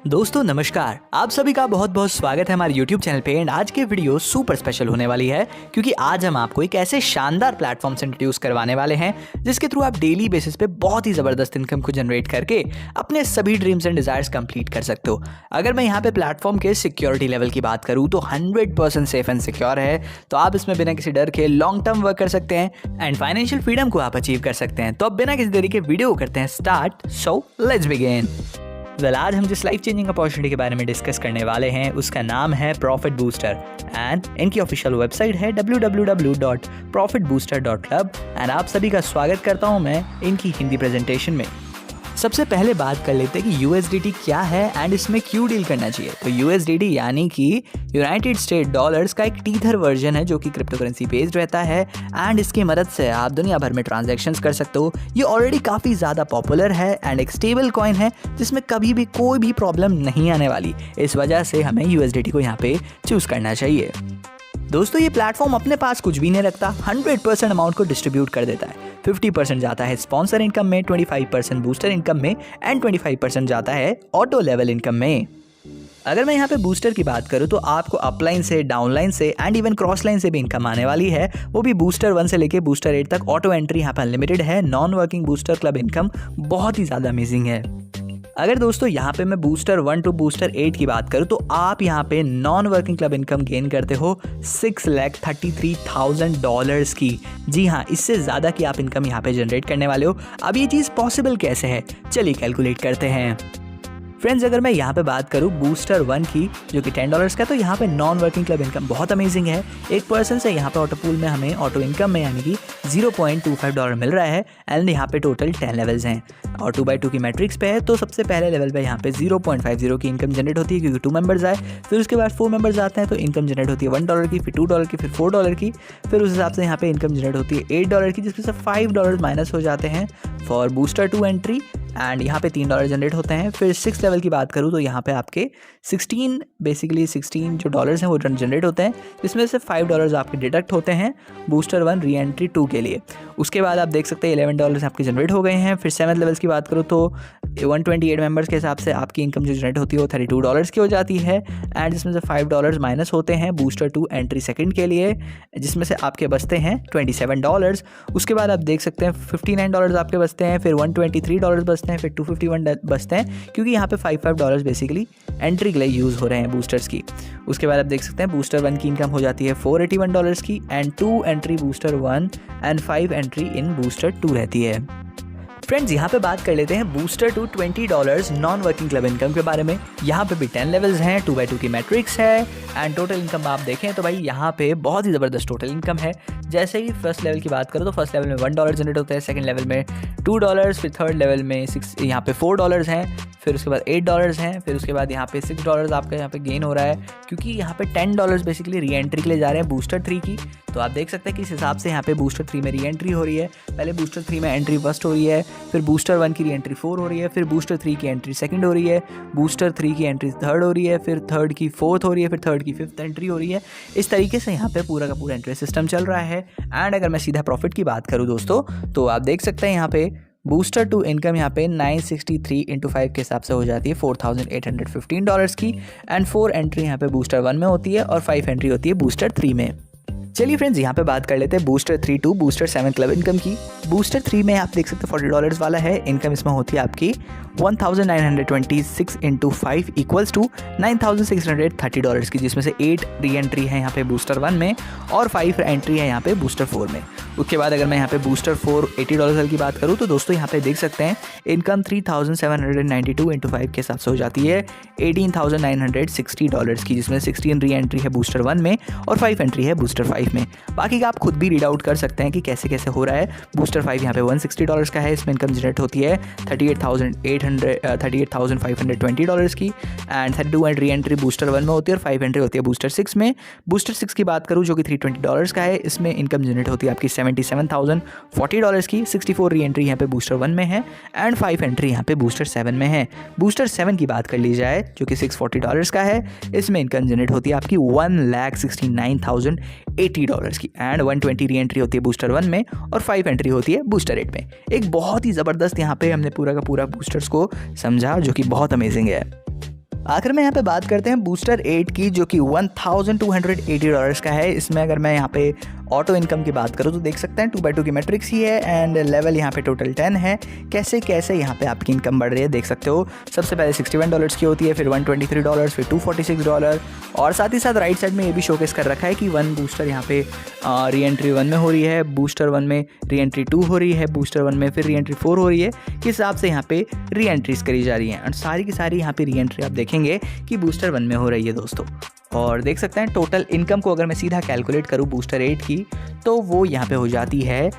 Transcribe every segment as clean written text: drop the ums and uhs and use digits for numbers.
दोस्तों नमस्कार, आप सभी का बहुत बहुत स्वागत है हमारे YouTube चैनल पे। एंड आज के वीडियो सुपर स्पेशल होने वाली है क्योंकि आज हम आपको एक ऐसे शानदार प्लेटफॉर्म से इंट्रोड्यूस करवाने वाले हैं जिसके थ्रू आप डेली बेसिस पे बहुत ही ज़बरदस्त इनकम को जनरेट करके अपने सभी ड्रीम्स एंड डिजायर्स कंप्लीट कर सकते हो। अगर मैं यहाँ पे प्लेटफॉर्म के सिक्योरिटी लेवल की बात करूँ तो 100% सेफ एंड सिक्योर है, तो आप इसमें बिना किसी डर के लॉन्ग टर्म वर्क कर सकते हैं एंड फाइनेंशियल फ्रीडम को आप अचीव कर सकते हैं। तो अब बिना किसी देरी के वीडियो को करते हैं स्टार्ट। So let's begin. आज हम जिस लाइफ चेंजिंग अपॉर्चुनिटी के बारे में डिस्कस करने वाले हैं उसका नाम है प्रॉफिट बूस्टर एंड इनकी ऑफिशियल वेबसाइट है www.profitbooster.club। एंड आप सभी का स्वागत करता हूं मैं इनकी हिंदी प्रेजेंटेशन में। सबसे पहले बात कर लेते हैं कि USDT क्या है एंड इसमें क्यों डील करना चाहिए। तो USDT यानी कि यूनाइटेड स्टेट डॉलर्स का एक टीथर वर्जन है जो कि क्रिप्टो करेंसी बेस्ड रहता है एंड इसकी मदद से आप दुनिया भर में ट्रांजैक्शंस कर सकते हो। ये ऑलरेडी काफ़ी ज़्यादा पॉपुलर है एंड एक स्टेबल कॉइन है जिसमें कभी भी कोई भी प्रॉब्लम नहीं आने वाली। इस वजह से हमें USDT को यहाँ पे चूज़ करना चाहिए। दोस्तों ये प्लेटफॉर्म अपने पास कुछ भी नहीं रखता, 100% अमाउंट को डिस्ट्रीब्यूट कर देता है। 50% जाता है स्पॉन्सर इनकम में, 25% बूस्टर इनकम में एंड 25% जाता है ऑटो लेवल इनकम में। अगर मैं यहाँ पे बूस्टर की बात करूँ तो आपको अपलाइन से, डाउनलाइन से एंड इवन क्रॉस लाइन से भी इनकम आने वाली है, वो भी बूस्टर 1 से लेके बूस्टर 8 तक। ऑटो एंट्री यहाँ पे अनलिमिटेड है। Non working booster club income बहुत ही ज़्यादा अमेजिंग है। अगर दोस्तों यहाँ पे मैं बूस्टर 1 टू बूस्टर 8 की बात करूँ तो आप यहाँ पे non working club income gain करते हो $6,33,000 की। जी हाँ, इससे ज़्यादा की आप इनकम यहाँ पे जनरेट करने वाले हो। अब ये चीज़ पॉसिबल कैसे है, चलिए कैलकुलेट करते हैं। फ्रेंड्स, अगर मैं यहाँ पे बात करूँ बूस्टर 1 की जो कि $10 का, तो यहाँ पे नॉन वर्किंग क्लब इनकम बहुत अमेजिंग है। एक पर्सन से यहाँ पे ऑटो पूल में हमें ऑटो इनकम में यानी कि $0.25 मिल रहा है एंड यहाँ पे टोटल 10 लेवल्स हैं और 2x2 की मैट्रिक्स पे है। तो सबसे पहले लेवल पे यहाँ पे 0.50 की इनकम जनरेट होती है क्योंकि 2 मेंबर्स आए। फिर उसके बाद 4 मेंबर्स आते हैं तो इनकम जनरेट होती है $1 की, फिर $2 की, फिर $4 की। फिर उस हिसाब से यहाँ पे इनकम जनरेट होती है $8 की, जिसमें से $5 माइनस हो जाते हैं फॉर बूस्टर 2 एंट्री एंड यहाँ पे $3 जनरेट होते हैं। फिर 6 लेवल की बात करूँ तो यहाँ पे आपके 16 जो डॉलर्स हैं वो जनरेट होते हैं, जिसमें से $5 आपके डिडक्ट होते हैं बूस्टर 1 री एंट्री 2 के लिए। उसके बाद आप देख सकते हैं $11 आपके जनरेट हो गए हैं। फिर 7 लेवल्स की बात करूँ तो 128 मेंबर्स के हिसाब से आपकी इनकम जो जनरेट होती है वो $32 की हो जाती है एंड जिसमें से $5 माइनस होते हैं बूस्टर 2 एंट्री सेकंड के लिए, जिसमें से आपके बचते हैं $27। उसके बाद आप देख सकते हैं $59 आपके बचते हैं, फिर $123 बचते हैं, फिर $251 बचते हैं क्योंकि यहाँ पे $5 बेसिकली एंट्री के लिए यूज़ हो रहे हैं बूस्टर्स की। उसके बाद आप देख सकते हैं बूस्टर 1 की इनकम हो जाती है $481 की and 2 entry booster 1 and 5 entry in booster 2 रहती है। फ्रेंड्स, यहाँ पे बात कर लेते हैं booster 2 $20 non working club income के बारे में। यहाँ पे भी 10 लेवल्स हैं, 2x2 की मैट्रिक्स है एंड टोटल इनकम आप देखें तो भाई यहाँ पे बहुत ही ज़बरदस्त टोटल इनकम है। जैसे ही फर्स्ट लेवल की बात करो तो फर्स्ट लेवल में $1 जनरेट होता है, सेकंड लेवल में $2, फिर थर्ड लेवल में यहाँ पे $4 हैं, फिर उसके बाद $8 हैं, फिर उसके बाद यहाँ पे $6 आपका यहाँ पे गेन हो रहा है क्योंकि यहाँ पे $10 बेसिकली री एंट्री के लिए जा रहे हैं बूस्टर 3 की। तो आप देख सकते हैं कि इस हिसाब से यहाँ पे बूस्टर 3 में री एंट्री हो रही है। पहले बूस्टर 3 में एंट्री फर्स्ट हो रही है, फिर बूस्टर 1 की री एंट्री 4 हो रही है, फिर बूस्टर 3 की एंट्री सेकंड हो रही है, बूस्टर 3 की एंट्री थर्ड हो रही है, फिर थर्ड की फोर्थ हो रही है, फिर थर्ड की फिफ्थ एंट्री हो रही है। इस तरीके से यहाँ पे पूरा का पूरा एंट्री सिस्टम चल रहा है। एंड अगर मैं सीधा प्रॉफिट की बात करूँ दोस्तों तो आप देख सकते हैं यहाँ पे बूस्टर 2 इनकम यहाँ पे 963 इंटू 5 के हिसाब से हो जाती है $4,815 की एंड 4 एंट्री यहाँ पे बूस्टर 1 में होती है और 5 एंट्री होती है बूस्टर 3 में। चलिए फ्रेंड्स, यहाँ पे बात कर लेते हैं booster 3 to booster 7 club income की। बूस्टर 3 में आप देख सकते हैं $40 वाला है। इनकम इसमें होती है आपकी 1926 इंटू 5 इक्वल्स टू $9,630 की, जिसमें से 8 री एंट्री है यहाँ पे बूस्टर 1 में और 5 एंट्री है यहाँ पे बूस्टर 4 में। उसके बाद अगर मैं यहाँ पे बूस्टर 4 $80 की बात करूँ तो दोस्तों यहाँ पे देख सकते हैं इनकम 3,792 इंटू 5 के हिसाब से हो जाती है $18,960 की, जिसमें 16 री एंट्री है बूस्टर 1 में और 5 एंट्री है बूस्टर 5 में। बाकी का आप खुद भी रीड आउट कर सकते हैं कि कैसे कैसे हो रहा है। बूस्टर 5 यहाँ पे $160 का है, इसमें इनकम जनरेट होती है $38,520 की and 32 and re entry booster 1 में होती है और 5 एंट्री होती है बूस्टर 6 में। बूस्टर 6 की बात करूँ जो कि $320 का है, इसमें इनकम जनरेट होती है आपकी $77,040 की। 64 री एंट्री यहाँ पे बूस्टर 1 में है एंड 5 एंट्री यहाँ पे बूस्टर 7 में है। बूस्टर 7 की बात कर ली जाए जो कि $640 का है, इसमें इनकम जनरेट होती है आपकी $1,69,080 की एंड 120 री एंट्री होती है बूस्टर 1 में और 5 एंट्री होती है बूस्टर 8 में। एक बहुत ही ज़बरदस्त यहाँ पे हमने पूरा का पूरा बूस्टर्स को समझा जो कि बहुत अमेजिंग है। आखिर में यहाँ पे बात करते हैं बूस्टर 8 की, जो कि $1280 का है। इसमें अगर मैं यहाँ पे ऑटो इनकम की बात करूँ तो देख सकते हैं 2x2 की मैट्रिक्स ही है एंड लेवल यहाँ पे टोटल 10 है। कैसे कैसे यहाँ पे आपकी इनकम बढ़ रही है देख सकते हो। सबसे पहले $61 की होती है, फिर $123, फिर $246, और साथ ही साथ राइट साइड में ये भी शोकेस कर रखा है कि 1 बूस्टर यहाँ पे री एंट्री 1 में हो रही है, बूस्टर 1 में री एंट्री 2 हो रही है, बूस्टर 1 में फिर री एंट्री 4 हो रही है। किस हिसाब से यहाँ पे री एंट्रीज करी जा रही हैं और सारी की सारी यहाँ पे री एंट्री आप देखेंगे कि बूस्टर 1 में हो रही है दोस्तों। और देख सकते हैं टोटल इनकम को अगर मैं सीधा कैलकुलेट करूँ बूस्टर 8 की, तो वो यहाँ पे हो जाती है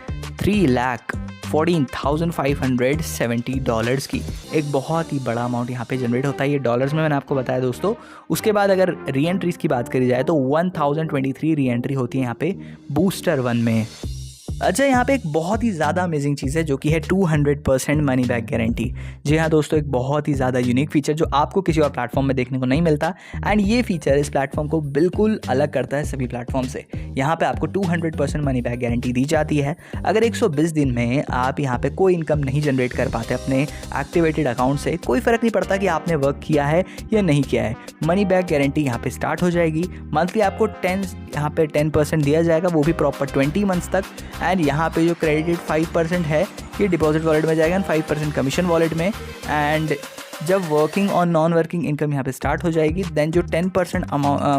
$3,14,570 की। एक बहुत ही बड़ा अमाउंट यहाँ पे जनरेट होता है, ये डॉलर्स में मैंने आपको बताया दोस्तों। उसके बाद अगर री एंट्रीज की बात करी जाए तो 1023 री एंट्री होती है यहाँ पे बूस्टर 1 में। अच्छा, यहाँ पे एक बहुत ही ज़्यादा अमेजिंग चीज़ है जो कि है 200% मनी बैक गारंटी। जी हाँ दोस्तों, एक बहुत ही ज़्यादा यूनिक फीचर जो आपको किसी और प्लेटफॉर्म में देखने को नहीं मिलता एंड ये फीचर इस प्लेटफॉर्म को बिल्कुल अलग करता है सभी प्लेटफॉर्म से। यहाँ पे आपको 200% मनी बैक गारंटी दी जाती है। अगर 120 दिन में आप यहाँ पे कोई इनकम नहीं जनरेट कर पाते अपने एक्टिवेटेड अकाउंट से, कोई फ़र्क नहीं पड़ता कि आपने वर्क किया है या नहीं किया है, मनी बैक गारंटी यहाँ पे स्टार्ट हो जाएगी। मंथली आपको 10% दिया जाएगा, वो भी प्रॉपर 20 मंथ्स तक। एंड यहाँ पे जो क्रेडिटेड 5% है ये डिपॉजिट वॉलेट में जाएगा एंड 5% कमीशन वॉलेट में। एंड जब वर्किंग और नॉन वर्किंग इनकम यहाँ पे स्टार्ट हो जाएगी देन जो 10%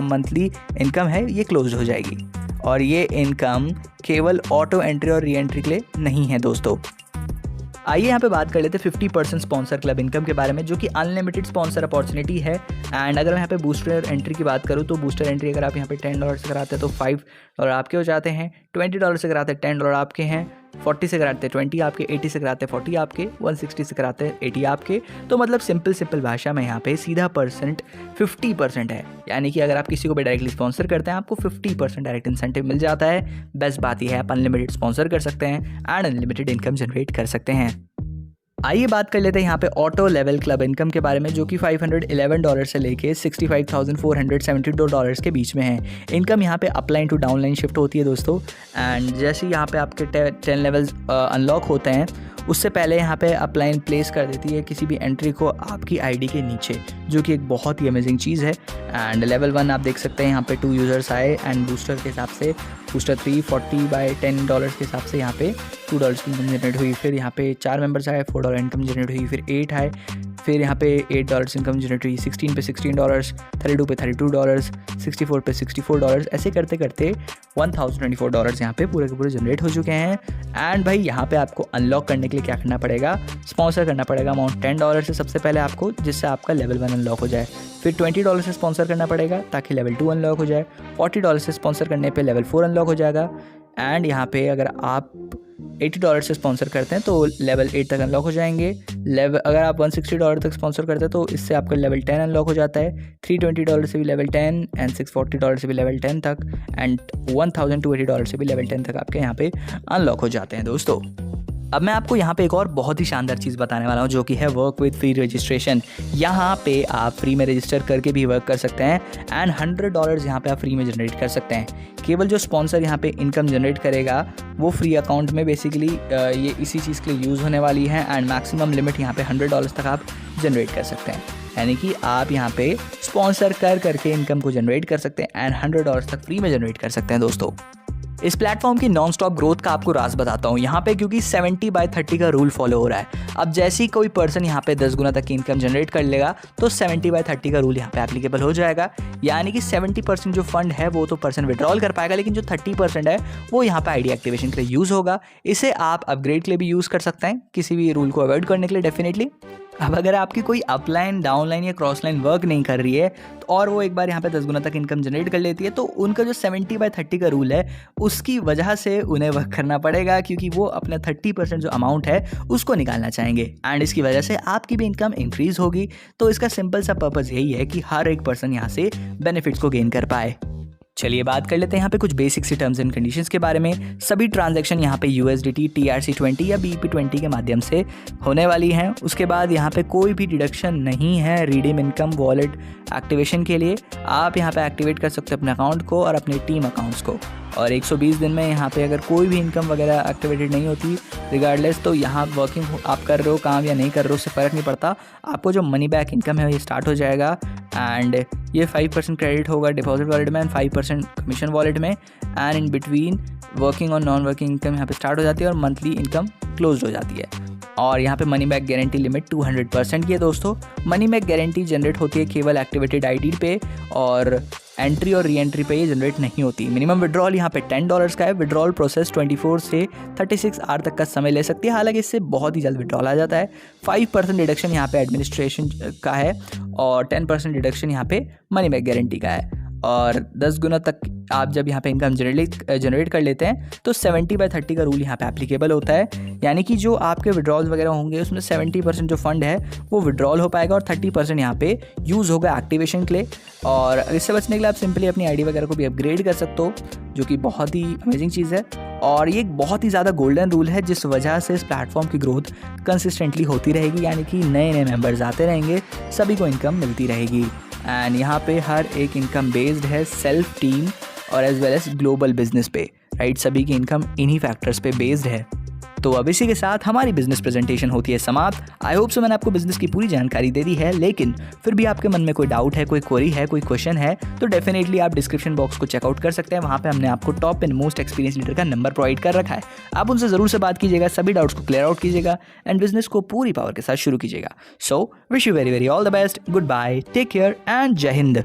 मंथली इनकम है ये क्लोज हो जाएगी। और ये इनकम केवल ऑटो एंट्री और री एंट्री के लिए नहीं है दोस्तों। आइए यहाँ पे बात कर लेते हैं 50% स्पॉन्सर क्लब इनकम के बारे में, जो कि अनलिमिटेड स्पॉन्सर अपॉर्चुनिटी है। एंड अगर मैं यहाँ पे बूस्टर एंट्री की बात करूँ तो बूस्टर एंट्री अगर आप यहाँ पे $10 से कराते हैं तो $5 आपके हो जाते हैं, $20 से कराते हैं $10 आपके हैं, 40 से कराते हैं 20 आपके, 80 से कराते हैं 40 आपके, 160 से कराते हैं 80 आपके। तो मतलब सिंपल भाषा में यहाँ पे सीधा परसेंट 50% है। यानी कि अगर आप किसी को भी डायरेक्टली स्पॉन्सर करते हैं आपको 50% डायरेक्ट इंसेंटिव मिल जाता है। बेस्ट बात यह है आप अनलिमिटेड स्पॉन्सर कर सकते हैं एंड अनलिमिटेड इनकम जनरेट कर सकते हैं। आइए बात कर लेते हैं यहाँ पे ऑटो लेवल क्लब इनकम के बारे में, जो कि $511 से लेके $65,472 के बीच में है। इनकम यहाँ पे अपलाइन टू डाउनलाइन शिफ्ट होती है दोस्तों। एंड जैसे यहाँ पे आपके 10 लेवल्स अनलॉक होते हैं उससे पहले यहाँ पे अपलाइन प्लेस कर देती है किसी भी एंट्री को आपकी आईडी के नीचे, जो कि एक बहुत ही अमेजिंग चीज़ है। एंड लेवल 1 आप देख सकते हैं यहाँ पे 2 यूज़र्स आए एंड बूस्टर के हिसाब से बूस्टर 3 $40/10 के हिसाब से यहाँ पे $2 की इनकम जनरेट हुई। फिर यहाँ पे 4 मेंबर्स आए, $4 इनकम जनरेट हुई। फिर 8 आए, फिर यहाँ पे $8 इनकम जनरेट हुई। 16 पे $16, 32 पे $32, 64 पे $64। ऐसे करते करते $1024 यहाँ पे पूरे के पूरे जनरेट हो चुके हैं। एंड भाई यहाँ पे आपको अनलॉक करने के लिए क्या करना पड़ेगा, स्पॉन्सर करना पड़ेगा अमाउंट $10 से सबसे पहले आपको, जिससे आपका लेवल 1 अनलॉक हो जाए। फिर $20 से स्पॉन्सर करना पड़ेगा ताकि लेवल 2 अनलॉक हो जाए। $40 से स्पॉन्सर करने पे लेवल 4 अनलॉक हो जाएगा। एंड यहाँ पे अगर आप $80 से स्पॉन्सर करते हैं तो लेवल 8 तक अनलॉक हो जाएंगे। अगर आप $160 तक स्पॉन्सर करते हैं तो इससे आपका लेवल 10 अनलॉक हो जाता है। $320 से भी लेवल 10 एंड $640 से भी लेवल 10 तक एंड $1280 से भी लेवल 10 तक आपके यहाँ पे अनलॉक हो जाते हैं दोस्तों। अब मैं आपको यहाँ पे एक और बहुत ही शानदार चीज़ बताने वाला हूँ, जो कि है वर्क विद फ्री रजिस्ट्रेशन। यहाँ पे आप फ्री में रजिस्टर करके भी वर्क कर सकते हैं एंड $100 यहाँ पे आप फ्री में जनरेट कर सकते हैं। केवल जो स्पॉन्सर यहाँ पे इनकम जनरेट करेगा वो फ्री अकाउंट में बेसिकली ये इसी चीज़ के लिए यूज़ होने वाली है। एंड मैक्सिमम लिमिट यहाँ पे $100 तक आप जनरेट कर सकते हैं। यानी कि आप यहाँ पे स्पॉन्सर करके इनकम को जनरेट कर सकते हैं एंड $100 तक फ्री में जनरेट कर सकते हैं दोस्तों। इस प्लेटफॉर्म की नॉन स्टॉप ग्रोथ का आपको राज बताता हूँ यहाँ पे, क्योंकि 70/30 का रूल फॉलो हो रहा है। अब जैसे ही कोई पर्सन यहाँ पे 10 गुना तक की इनकम जनरेट कर लेगा तो 70/30 का रूल यहाँ पे एप्लीकेबल हो जाएगा। यानी कि 70% जो फंड है वो तो पर्सन विड्रॉल कर पाएगा, लेकिन जो 30% है वो यहाँ पे आईडी एक्टिवेशन के लिए यूज़ होगा। इसे आप अपग्रेड के लिए भी यूज़ कर सकते हैं, किसी भी रूल को अवॉइड करने के लिए डेफिनेटली। अब अगर आपकी कोई अपलाइन, डाउनलाइन या क्रॉस लाइन वर्क नहीं कर रही है तो और वो एक बार यहाँ पे 10 गुना तक इनकम जनरेट कर लेती है, तो उनका जो 70/30 का रूल है उसकी वजह से उन्हें वर्क करना पड़ेगा, क्योंकि वो अपना 30% जो अमाउंट है उसको निकालना चाहेंगे एंड इसकी वजह से आपकी भी इनकम इंक्रीज होगी। तो इसका सिंपल सा पर्पज़ यही है कि हर एक पर्सन यहाँ से बेनिफिट्स को गेन कर पाए। चलिए बात कर लेते हैं यहाँ पे कुछ बेसिक सी टर्म्स एंड कंडीशंस के बारे में। सभी ट्रांजैक्शन यहाँ पे USDT, TRC20 या BEP20 के माध्यम से होने वाली हैं। उसके बाद यहाँ पे कोई भी डिडक्शन नहीं है रिडीम इनकम वॉलेट एक्टिवेशन के लिए। आप यहाँ पे एक्टिवेट कर सकते हैं अपने अकाउंट को और अपने टीम अकाउंट्स को। और 120 दिन में यहाँ पे अगर कोई भी इनकम वगैरह एक्टिवेटेड नहीं होती रिगार्डलेस, तो यहाँ वर्किंग आप कर रहे हो काम या नहीं कर रहे हो उससे फ़र्क नहीं पड़ता। आपको जो मनी बैक इनकम है ये स्टार्ट हो जाएगा एंड ये 5% क्रेडिट होगा डिपॉजिट वॉलेट में एंड 5% कमीशन वॉलेट में, एंड इन बिटवीन वर्किंग और नॉन वर्किंग इनकम यहाँ पे स्टार्ट हो जाती है और मंथली इनकम क्लोज हो जाती है। और यहाँ पे मनी बैक गारंटी लिमिट 200% की है दोस्तों। मनी बैक गारंटी जनरेट होती है केवल एक्टिवेटेड आईडी पे, और एंट्री और री एंट्री पे ये जनरेट नहीं होती। मिनिमम विड्रॉल यहाँ पे $10 का है। विड्रॉल प्रोसेस 24 से 36 आवर तक का समय ले सकती है, हालांकि इससे बहुत ही जल्द विड्रॉल आ जाता है। 5% डिडक्शन यहाँ पे एडमिनिस्ट्रेशन का है और 10% डिडक्शन यहाँ पे मनी बैक गारंटी का है। और 10 गुना तक आप जब यहाँ पे इनकम जनरेट कर लेते हैं तो 70/30 का रूल यहाँ पे एप्लीकेबल होता है, यानी कि जो आपके विड्रॉल्स वगैरह होंगे उसमें 70% जो फंड है वो विड्रॉल हो पाएगा और 30% यहाँ पे यूज़ होगा एक्टिवेशन के लिए। और इससे बचने के लिए आप सिंपली अपनी आईडी वगैरह को भी अपग्रेड कर सकते हो, जो कि बहुत ही अमेजिंग चीज़ है। और ये एक बहुत ही ज़्यादा गोल्डन रूल है, जिस वजह से इस प्लेटफॉर्म की ग्रोथ कंसिस्टेंटली होती रहेगी, यानी कि नए नए मेंबर्स आते रहेंगे, सभी को इनकम मिलती रहेगी। एंड यहाँ पे हर एक इनकम बेस्ड है सेल्फ, टीम और as well as global business पे, राइट। सभी की इनकम इन्हीं फैक्टर्स पे बेस्ड है। तो अब इसी के साथ हमारी बिजनेस प्रेजेंटेशन होती है समाप्त। आई होप सो मैंने आपको बिजनेस की पूरी जानकारी दे दी है, लेकिन फिर भी आपके मन में कोई डाउट है, कोई क्वेरी है, कोई क्वेश्चन है, तो डेफिनेटली आप डिस्क्रिप्शन बॉक्स को चेकआउट कर सकते हैं। वहाँ पे हमने आपको top and most experience leader का नंबर प्रोवाइड कर रखा है। आप उनसे ज़रूर से बात कीजिएगा, सभी डाउट्स को क्लियर आउट कीजिएगा एंड बिजनेस को पूरी पावर के साथ शुरू कीजिएगा। So wish you very very all the best, good bye, take care and जय हिंद।